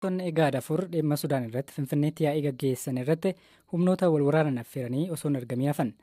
Miseensonni IGAD afur dhimma Sudaan irratti Finfinneetti yaa'ii gaggeessan irratti humnoota wal waraanan affeeranii osoo hin argamin hafan.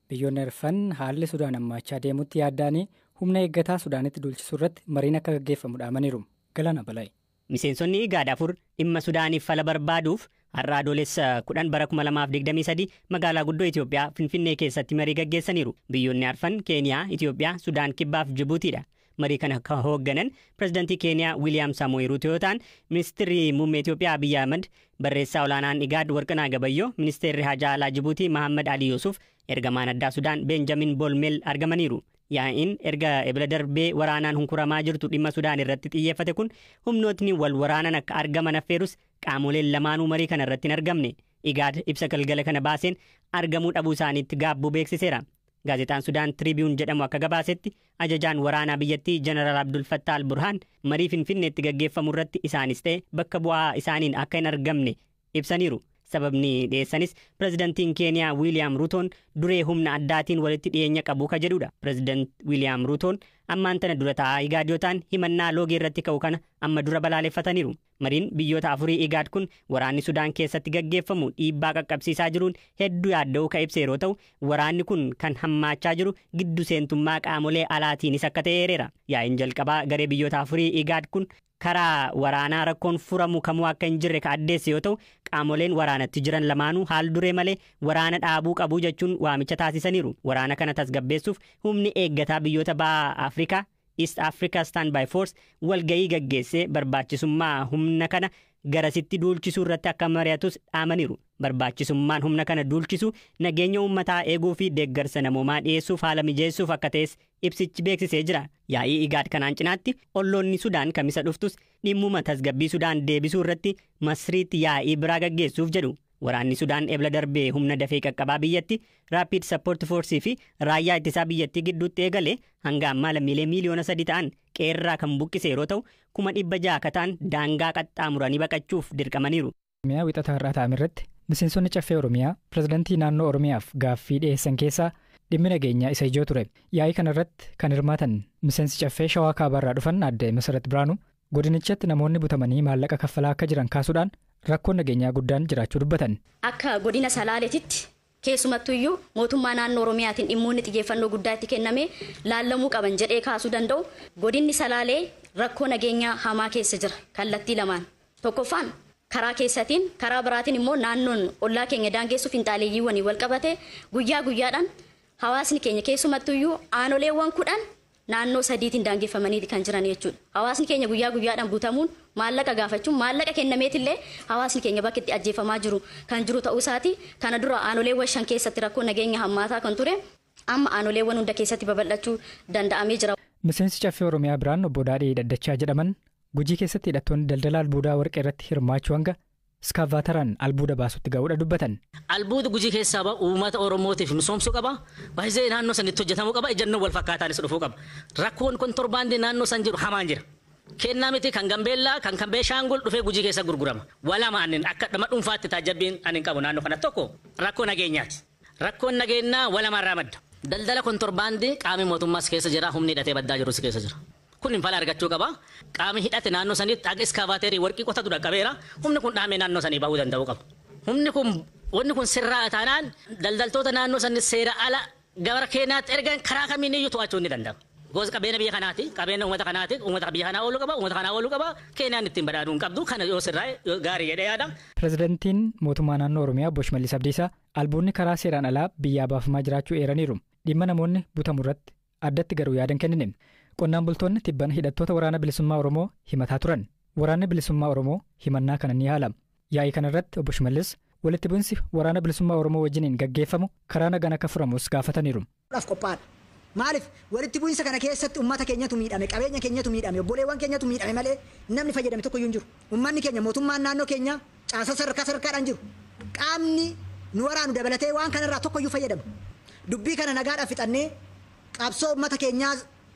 Biyyoonni arfan haalli Sudaan hammaachaa deemutti yaadda'anii humna eeggataa Sudaanitti duulchisuu irratti mariin akka gaggeeffamu dhaamaniiru. Galaana Balaayi. Miseensonni IGAD afur dhimma Sudaaniif fala barbaaduuf har'a adoolessa 10 bara 2023 magaalaa guddoo Itoophiyaa Finfinnee keessatti marii gaggeessaniiru. Biyyoonni arfan Keeniyaa, Itoophiyaa, Sudaan Kibbaa fi Jibuutiidha. Marii kana kan hoogganan pirezidaantii Keeniyaa Wiiliyaam Saamo'ee Ruuto yoo ta'an, ministeerri muummee Itoophiyaa Abiyyi Ahmad, barreessaa olaanaan IGAD Warqinaa Gabayyoo, ministeerri Hajaa Alaa Jibuutii Mahammad Ali Yuusuf, ergamaan addaa Sudaan Beenjamin Bolmel argamaniiru. Yaa'iin erga ebila darbee waraanaan hunkuramaa jirtu dhimma Sudaan irratti xiyyeeffate kun humnootni wal waraanan akka argaman affeerus qaamoleen lamaanuu marii kana irratti hin argamne. IGAD ibsa galgala kana baaseen argamuu dhabuu isaaniitti gaabbuu beeksiseera. Gaazexaan Sudaan Tribune jedhamu akka gabaasetti ajajaan waraanaa biyyattii Jeneraal Abdul Fattah al-Burhaan marii Finfinneetti gaggeeffamu irratti isaanis ta'e bakka bu'aa isaaniin akka hin argamne ibsaniiru. Sababni dhiyeessanis pirezidaantiin Keeniyaa Wiiliyaam Ruutoon duree humna addaatiin walitti dhiyeenya qabu ka jedhudha. Pirezidaant Wiiliyaam Ruutoon ammaan tana dura taa'aa IGAD yoo ta'an himannaa loogii irratti ka'u kana amma dura balaaleffataniiru. Mariin biyyoota afurii IGAD kun waraanni Sudaan keessatti gaggeeffamu dhiibbaa qaqqabsiisaa jiruun hedduu yaadda'uu ka ibse yeroo ta'u, waraanni kun kan hammaachaa jiru giddu seentummaa qaamolee alaatiinis akka ta'e eereera. Yaa'iin jalqabaa garee biyyoota afurii IGAD kun karaa waraanaa rakkoon furamu kamuu akka hin jirre ka addeesse yoo ta'u, qaamoleen waraanatti jiran lamaanuu haal duree malee waraana dhaabuu qabu jechuun waamicha taasisaniiru. Waraana kana tasgabbeessuuf humni eeggataa biyyoota baha Afrikaa East Africa Standby Force walgahii gaggeessee barbaachisummaa humna kana garasitti duulchisuu irratti akka mari'atus dhaamaniiru. Barbaachisummaan humna kana duulchisuu nageenya uummataa eeguu fi deeggarsa namoomaa dhiyeessuuf haala mijeessuuf akka ta'es ibsichi beeksisee jira. Yaa'ii IGAD kanaan cinaatti olloonni Sudaan kamisa dhuftus dhimmuma tasgabbii Sudaan deebisuu irratti Masriitti yaa'ii biraa gaggeessuuf jedhu. Waraanni Sudaan ebla darbee humna dafee qaqqabaa biyyatti Rapid Support Force fi raayyaa ittisaa biyyattii gidduutti eegale hanga ammaa lammiilee miliyoona 3 ta'an qeerraa kan buqqise yeroo ta'u 600,000 akka ta'an daangaa qaxxaamuranii baqachuuf dirqamaniiru. Oromiyaa wixata har'aa ta'ame irratti miseensonni caffee Oromiyaa pirezidaantii naannoo Oromiyaaf gaaffii dhiyeessan keessaa dhimmi nageenyaa isa ijoo ture. Yaa'ii kana irratti kan hirmaatan miseensi caffee Shawaa Kaabaarraa dhufan adde Masarat Biraanuu godinichatti namoonni butamanii maallaqa kaffalaa akka jiran kaasuudhaan rakkoon nageenyaa guddaan jiraachuu dubbatan. Akka godina Salaaleetitti keessumattuyyuu mootummaa naannoo Oromiyaatiin dhimmoonni xiyyeeffannoo guddaa itti kenname laallamuu qaban jedhee kaasuu danda'u. Godinni Salaalee rakkoo nageenyaa hamaa keessa jira kallattii lamaan. Tokkoffaan karaa keessatiin, karaa biraatiin immoo naannoon ollaa keenya daangeessuuf finxaaleeyyiiwwanii wal qabate guyyaa guyyaadhaan hawaasni keenya keessumattuyyuu aanoleewwan 10 naannoo 3tiin daangeffamanii kan jiran jechuudha. Hawaasni keenya guyyaa guyyaadhaan butamuun maallaqa gaafachuun maallaqa kennameetillee hawaasni keenya bakka itti ajjeefamaa jiru kan jiru ta'uu isaati. Kana dura aanoleewwan 5 keessatti rakkoo nageenya hammaataa kan ture amma aanoleewwan hunda keessatti babal'achuu danda'amee jira. Miseensi caffee Oromiyaa biraan obbo Daadhii Daddachaa jedhaman Gujii keessatti hidhattoonni daldala albuudaa warqee irratti hirmaachuu hanga iskaavaataraan albuuda baasutti ga'uudha dubbatan. Albuuda Gujii keessaa uummata Oromootiif misoomsuu qaba. Baay'ee naannoo sanitti hojjetamuu qaba. Ejjennoo wal fakkaataanis dhufuu qaba. Rakkoon kontorbaandii naannoo san jiru hamaan jira. Kennaa miti kan Gambeellaa kan Beeshaangul dhufee Gujii keessa gurgurama. Walamaan akka dhama dhuunfaatti taajabbiin ani qabu naannoo kana tokko rakkoo nageenyaati. Rakkoon nageenyaa walamarraa madda. Daldala kontorbaandii qaamni mootummaas keessa jira, humni hidhatee baddaa jirus keessa jira. Kun hin fala argachuu qaba. Qaamni hidhate naannoo sanitti akka iskaavaaterii warqii qotatu dhaqqabeera. Humni kun dhaamee naannoo sanii bahuu danda'u qaba. Wanni kun sirraa taanaan daldaltoota naannoo sanii seera ala gara Keeniyaatti ergan karaa kamiin iyyuu to'achuu ni danda'a. Gosa qabeenya biyya kanaati, qabeenya uummata kanaati, uummata biyya kanaa ooluu qaba, uummata kanaa ooluu qaba. Keeniyaan ittiin badhaadhuu hin qabdu. Kana yoo sirraa gaarii jedhee yaada. Pirezidaantiin mootummaa naannoo Oromiyaa Obbo Shimallis Abdiisaa albuudni karaa seeraan alaa biyyaa baafamaa jiraachuu eeraniiru. Dhimma namoonni butamu irratti addatti garuu yaadan kennine. Qonnaan bultoonni tibbana hidhattoota waraana bilisummaa Oromoo himataa turan. Waraanni bilisummaa Oromoo himannaa kana ni haalama. Yaa'ii kana irratti Obbo Shimallis walitti bu'insi waraana bilisummaa Oromoo wajjiniin gaggeeffamu karaa nagaan akka furamus gaafataniiru. Maaliif walitti bu'insa kana keessatti uummata keenyatu miidhame, qabeenya keenyatu miidhame, obboleewwan keenyatu miidhame malee namni fayyadame tokko iyyuu hin jiru. Uummanni keenya mootummaan naannoo keenya caasa sadarkaadhaan jiru. Qaamni nu waraanu dabalatee waan kanarraa tokko iyyuu fayyadamu. Dubbii kana nagaadhaaf fixannee qabsoo uummata keenyaa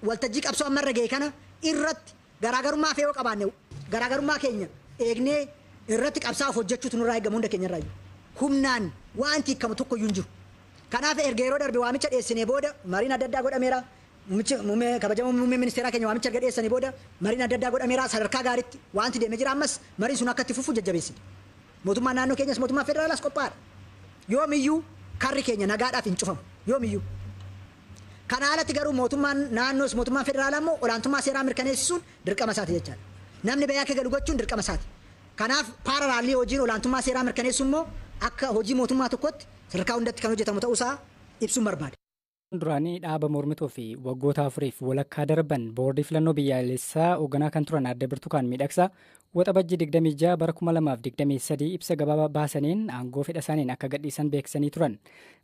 waltajjii qabsoo ammarra ga'e kana irratti garaagarummaa fe'oo qabaanne garaagarummaa keenya eegnee irratti qabsaa'uuf hojjechuutu nurraa eegamu hunda keenya irraa. Humnaan waan tiikamu tokko iyyuu hin jiru. Kanaaf erga yeroo darbe waamicha dhiyeessinee booda mariin adda addaa godhameera. kabajamoo muummee ministeeraa keenya waamicha erga dhiyeessanii booda mariin adda addaa godhameera sadarkaa gaariitti wanti deemee jira ammas mariin sun akka itti fufu jajjabeessina. Mootummaan naannoo keenyas mootummaa federaalaas qophaa'aadha. Yoomiyyuu karri keenya nagaadhaaf hin cufamu yoomiyyuu. Kana alatti garuu mootummaan naannoos mootummaan federaalaa immoo olaantummaa seeraa mirkaneessisuun dirqama isaati jechaadha. Namni biyya akka galu gochuun dirqama isaati. Kanaaf paaraalaalii hojiin olaantummaa seeraa mirkaneessu immoo akka hojii mootummaa tokkotti sadarkaa hundatti kan hojjetamu ta'uusaa ibsuun barbaada. Duraanii dhaaba mormituu fi waggoota afuriif walakkaa darban boordii filannoo biyyaalessaa hoogganaa kan turan Aadde Birtukaan Miidhagsaa waxabajjii 26 bara 2023 ibsa gabaabaa baasaniin aangoo fedha isaaniin akka gadhiisan beeksisanii turan.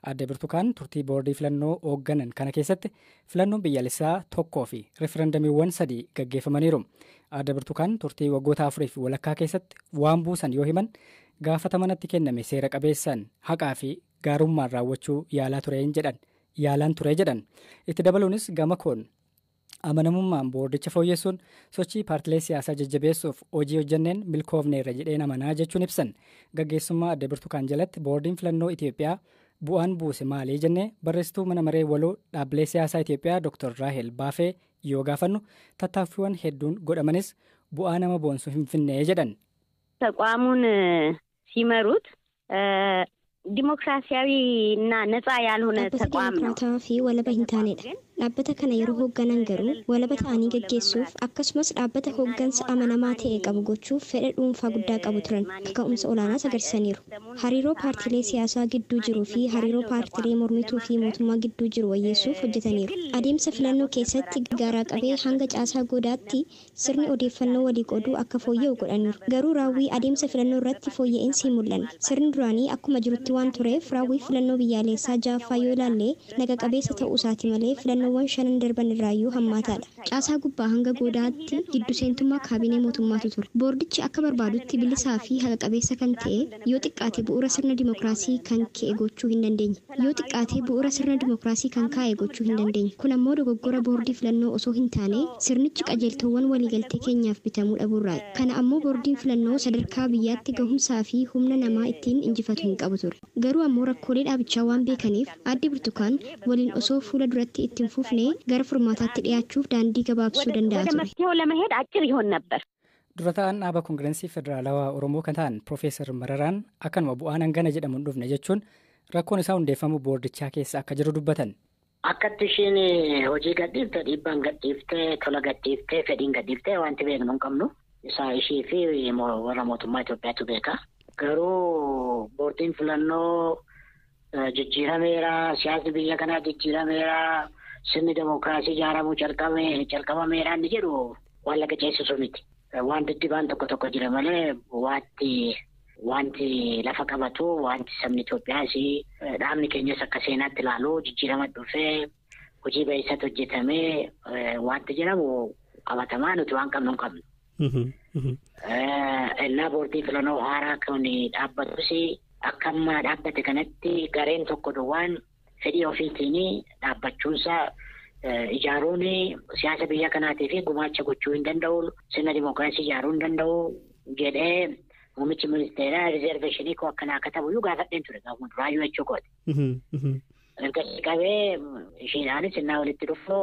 Aadde Birtukaan turtii boordii filannoo hoogganan kana keessatti filannoon biyyaalessaa tokkoo fi referendamiiwwan 3 gaggeeffamaniiru. Aadde Birtukaan turtii waggoota afuriif walakkaa keessatti waan buusan yoo himan gaafatamanatti kenname seera qabeessaan haqaa fi gaarummaan raawwachuu yaalaan ture jedhan. Itti dabaluunis gama koon amanamummaan boordicha fooyyessuun sochii paartilee siyaasaa jajjabeessuuf hojii hojjanneen milkoofneerra jedheen amanaa jechuun ibsan. Gaggeessummaa Aadde Birtukaan jalatti boordiin filannoo Itoophiyaa bu'aan buuse maalii jennee barreessituu mana maree waloo dhaabbilee siyaasaa Itoophiyaa Dr. Raahel Baafee yoo gaafannu tattaaffiiwwan hedduun godhamanis bu'aa nama boonsu hin finnee jedhan. ተቋሙን ሲመሩት ዲሞክራሲያዊና ነፃ ያልሆነ ተቋም ነው ዲሞክራሲያዊ ወለባ ሂንታኔዳ dhaabbata kana yeroo hoogganan garuu walaba ta'anii gaggeessuuf akkasumas dhaabbata hooggansa amanamaa ta'e qabu gochuuf fedha dhuunfaa guddaa qabu turan kaka'umsa olaanaas agarsiisaniiru. Hariiroo paartilee siyaasaa gidduu jiruu fi hariiroo paartilee mormituu fi mootummaa gidduu jiru wayyeessuuf hojjetaniiru. Adeemsa filannoo keessatti gaaraa qabee hanga caasaa godaatti sirni odeeffannoo walii qooduu akka fooyya'u godhaniiru. Garuu raawwii adeemsa filannoo irratti fooyya'insi hin mul'anne. Sirni duraanii akkuma jirutti waan tureef raawwii filannoo biyyaalessaa ja'affaa yoo ilaalle naga qabeessa ta'uu isaati malee filannoo waan shanan darban irraayyuu hammaataadha. Caasaa gubbaa hanga goodaatti giddu seentummaa kaabinee mootummaatu ture. Boordichi akka barbaadutti bilisaa fi haqa qabeessa kan ta'e yoo xiqqaate bu'uura sirna dimookiraasii kan ka'e gochuu hin dandeenye. Yoo xiqqaate bu'uura sirna dimookiraasii kan kaa'e gochuu hin dandeenye. Kun ammoo dogoggora boordii filannoo osoo hin taane sirnichi qajeeltowwan waliigaltee keenyaaf bitamuu dhabuurraayi. Kana ammoo boordiin filannoo sadarkaa biyyaatti gahumsaa fi humna namaa ittiin injifatu hin qabu ture. Garuu ammoo rakkoolee dhaabichaa waan beekaniif Aadde Birtukaan waliin osoo fuula duratti ittiin fufnee gara furmaataatti dhiyaachuuf daandii gabaabsuu danda'a ture. መፍትሄው ለመሄድ አጭር ይሆን ነበር. Dura ta'an dhaaba koongirensii federaalawaa Oromoo kan ta'an Profeesar Mararaan akkanuma bu'aan hangana jedhamuun dhufne jechuun rakkoon isaa hundeeffamuu boordichaa keessa akka jiru dubbatan. Akkatti isheen hojii gadhiifte dhiibbaan gadhiifte tola gadhiifte fedhiin gadhiifte wanti beeknu hin qabnu. Isaa ishii fi warra mootummaa Itoophiyaatu beeka. Garuu boordiin filannoo jijjiirameera siyaasni biyya kanaa jijjiirameera. Sirni dimookiraasii ijaaramuu calqabameera inni jedhu waan laga ceesisu miti. Waan diddibaan tokko jira malee wanti lafa qabatu wanti sabni Itoophiyaas dhaabni keenyas akka seenaatti ilaalu jijjiirama dhufee hojii baay'isatu hojjetamee wanti jedhamu qabatamaa nuti waan qabnu hin qabnu. Innaa boordii filannoo haaraa kan dhaabbatus akka ammaa dhaabbate kanatti gareen tokko duwwaan fedhii ofiitiin dhaabbachuunsaa ijaaruun siyaasa biyya kanaatii fi gumaacha gochuu hin danda'u sirna dimookiraasii ijaaruu hin danda'u jedhee muummichi ministeeraa riizerveeshinii koo akkanaa akka ta'u gaafadheen ture gaafuma duraayyuu jechuu kooti. Ergasii qabee isheedhaanis innaa walitti dhufu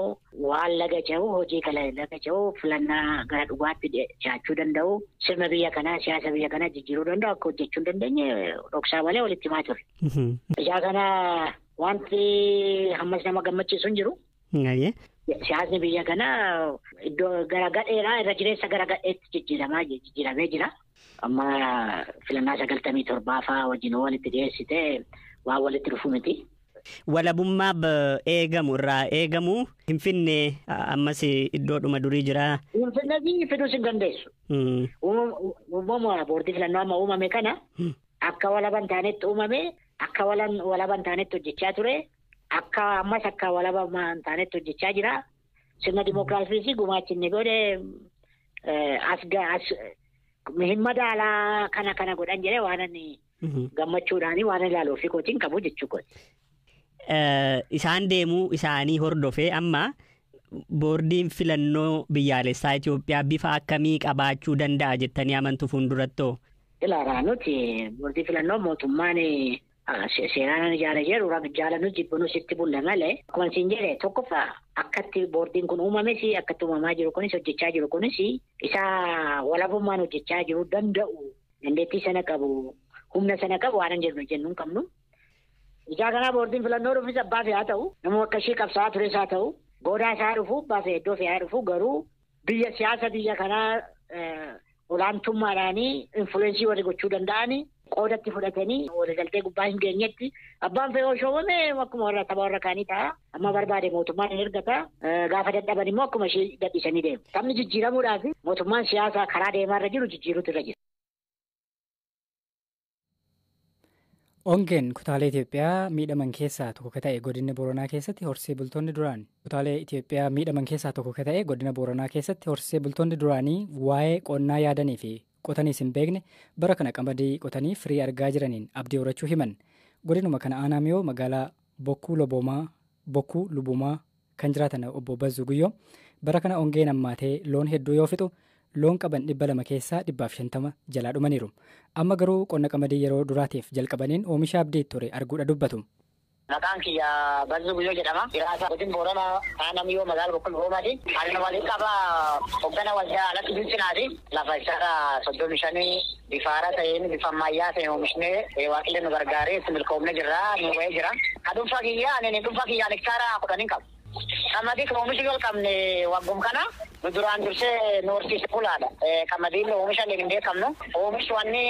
waan laga ce'u hojii kala laga ce'u filannaa gara dhugaatti dhiyaachuu danda'u sirna biyya kanaa siyaasa biyya kanaa jijjiiruu danda'u akka hojjechuu hin dandeenye dhoksaa malee walitti himaa ture. Ijaa kana wanti hammas nama gammachiisu hin jiru. Siyaasni biyya kanaa iddoo gara gadheeraa irra jireessa gara gadheetti jijjiiramee jira. Amma filannaa 97 wajjin walitti dhiyeessite waan walitti dhufu miti. Walabummaaf eegamu irraa eegamu Finfinnee ammas iddoodhuma durii jira. Finfinnee fiduus hin dandeessu. Uumama boordii filannoo amma uumame kana akka walaban taanetti uumame akka walaban taanetti hojjechaa ture. Akka ammas akka walaban taanetti hojjechaa jira. Sirna dimookiraasii gumaachinni godhe hin madaalaa kana godhan jedhee waan gammachuudhaan waan ilaaluu fi kootiin qabu jechuu kooti. Isaan deemuu isaanii hordofee amma boordiin filannoo biyyaalessaa Itoophiyaa bifa akkamii qabaachuu danda'a jettanii amantu fuuldurattoo? Ilaalaa nuti boordii filannoo mootummaan Seenaan ijaaree jiru jaalannu jibbinu sitti bulla malee akkuma isin jedhe tokkoffaa akkatti boordiin kun uumames akkatti uumamaa jiru kunis hojjechaa jiru kunis isa walabummaan hojjechaa jiru danda'u dandeettii sana qabu humna sana qabu waan jedhu jennu hin qabnu. Ijaa kanaa boordiin filannoo dhufis abbaa fe'aa ta'u nama akka ishee qabsaa'aa tures haa ta'u goodaa isaa dhufu abbaa fe'ee iddoo fe'aa dhufu garuu biyya siyaasa biyya kanaa olaantummaadhaanii infuleensii warri gochuu danda'anii qoodatti fudhatanii waliigaltee gubbaa hin geenyetti abbaan fe'oo shoowwame akkuma warra tapha warra kaanii ta'a amma barbaade mootummaan hin ergata gaafa dadhaban immoo akkuma ishee dadhisanii deemu. Taphni jijjiiramuudhaaf mootummaan siyaasaa karaa deemaarra jiru jijjiiruutu irra jira. Ongeen kutaalee Itoophiyaa miidhaman keessaa tokko ka ta'e godina Booranaa keessatti horsee bultoonni duraan kutaalee Itoophiyaa miidhaman keessaa tokko ka ta'e godina Booranaa keessatti horsee bultoonni duraanii waa'ee qonnaa yaadanii fi qotaniis hin beekne bara kana qamadii qotanii firii argaa jiraniin abdii horachuu himan. Godinuma kana aanaa miyoo magaalaa Bokkuu Lubumaa kan jiraatan obbo Bazzuu Guyyoo bara kana ongeen hammaatee loon hedduu yoo fixu loon qaban 200 keessaa 150 jalaa dhumaniiru. Amma garuu qonna qamadii yeroo duraatiif jalqabaniin oomisha abdii ture arguudha dubbatu. Maqaan kiyya Bazzuu Guyyoo jedhama. Jiraata godina Booranaa aanaa miyoo magaalaa Bokkuu Lubumaati. Haalli waliin qaba hoggana waldaa alatti bilchinaati. Lafa isaadha 35 bifa haaraa ta'een bifa ammayyaa ta'een oomishnee waaqillee nu gargaaree itti milkoomne jirra nu wayee jira. Dhuunfaa kiyya ani dhuunfaa kiyya hektaara 10 qaba. Qamadii kan oomisha jalqabne waggum kana nu duraan dursee nu horsiise bulaadha. Qamadiin oomisha hin beekamnu. Oomishi wanni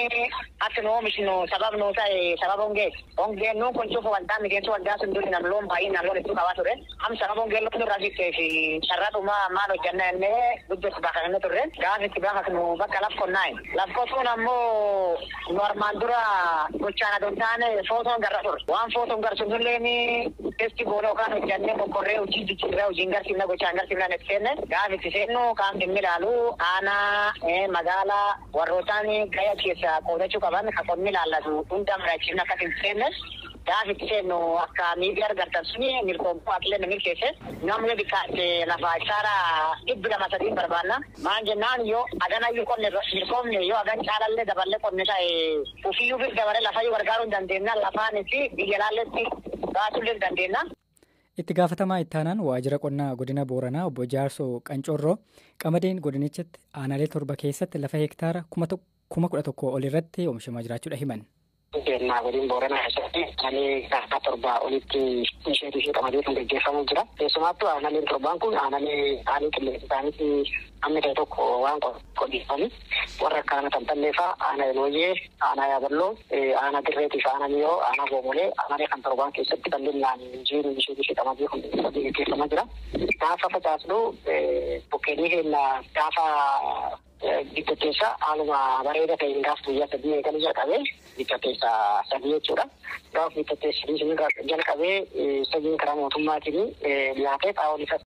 akka nu oomishnu sababnu ta'e sababa hongeeti. Hongeen nuun kun cufa waldaa miseensa waldaa sun duri nam loon baay'inaan loon hedduu qabaa ture. Am sababa hongeen loon irraa jittee fi carradhuma maal hojjanna jennee dubbatu bakka kanatti turre. Gaafitti gaafa nu bakka laf qonnaayin. Laf qotuun ammoo nu armaan dura gochaan adon taane footoon garra turre. Waan footoon garsuun illee testi boona yookaan hojjannee kokkorree hojii jijjiirraa hojiin garsiifna gochaan garsiifna itti seenne gaafitti seennu kaan dhimmi ilaalu aanaa magaalaa warrootaan gaya keessa qoodachuu qaban kan qonni ilaallatu hunda marachiifna akka hin seenne gaafitti seennu akka miidiyaa argattan suni milkoomtuu akilee namni keesse namni bikkaatti lafa isaara 200 barbaanna maan jennaan yoo adanayyuu qonni milkoomne yoo adan caalallee daballee qonni ta'e ufiyyuu fi dabalee lafayyuu gargaaruu hin dandeenya lafaanis biyya laalletti baatullee hin dandeenya. Itti gaafatamaa ittaanaan waajjira qonnaa godina Booranaa obbo Jaarsoo Qancorroo qamadiin godinichatti aanaalee 7 keessatti lafa hektaara 11,000 ol irratti oomishamaa jiraachuudha himan. Godina Booranaa keessatti aanaalee 7 olitti misheetii fi qamadii kan gaggeeffamu jira. Keessumattuu aanaaleen 7 kun aanaalee qilleensa isaaniitti amma ta'e tokko waan qopheeffame warra akkaana Tantalleefaa, aanaa Elooyyee, aanaa Yaaballoo, aanaa Dirreetii fi aanaa Miyoo, aanaa Boomolee, aanaalee kan 7 keessatti bal'inaan jiru misheetii fi qamadii kun gaggeeffamaa jira. Gaafa facaasnu bukkeenii keenya gaafa bittatteessa haaluma bareeda ta'een gaaf guyyaa 3 eegalee jalqabee bittatteessa 3 jechuudha. Gaaf bittatteessa jalqabee sadiin karaa mootummaatiin dhiyaatee xaa'oon isa